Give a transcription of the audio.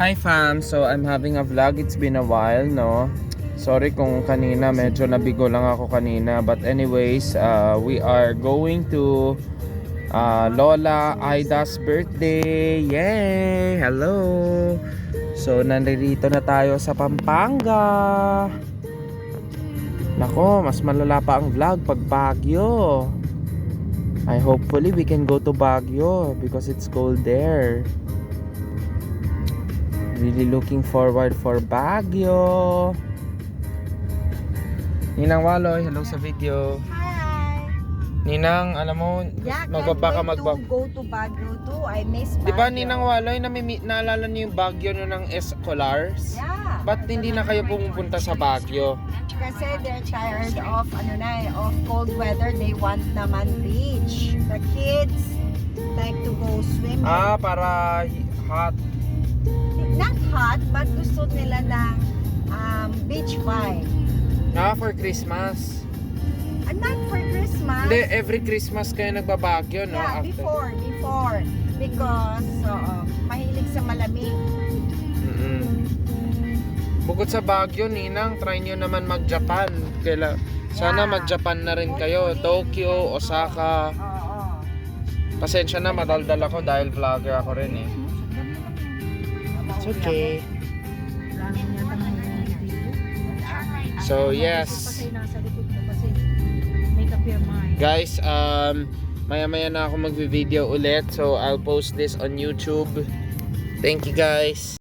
Hi fam, so I'm having a vlog. It's been a while, no? Sorry kung kanina medyo nabigo lang ako kanina. But anyways, we are going to Lola Aida's birthday. Yay! Hello! So nandito na tayo sa Pampanga. Nako, mas malala pa ang vlog pag Baguio. Hopefully we can go to Baguio because it's cold there. Really looking forward for Baguio. Ninang Waloy, hello sa video. Hi! Ninang, alam mo, Yeah, baka to go to Baguio too. I miss Baguio. Diba Ninang Waloy, naalala niyo yung Baguio no ng Escolars? Yeah. Ba't hindi na kayo pumupunta sa Baguio? Kasi they're tired of of cold weather. They want naman beach. The kids like to go swimming. Para hot. Not hot, but gusto nila ng beach vibe. For Christmas. And not for Christmas. Hindi, every Christmas kayo nagbabagyo, no? Yeah, before. Because mahilig sa malamig. Bukod sa Baguio, Ninang, try nyo naman mag-Japan. Sana Yeah. mag-Japan na rin kayo. Tokyo, Osaka. Oo. Pasensya na, madaldal ako dahil vlogger ako rin eh. It's okay. So yes. Guys, maya-maya na ako magvi-video ulit. So I'll post this on YouTube. Thank you guys.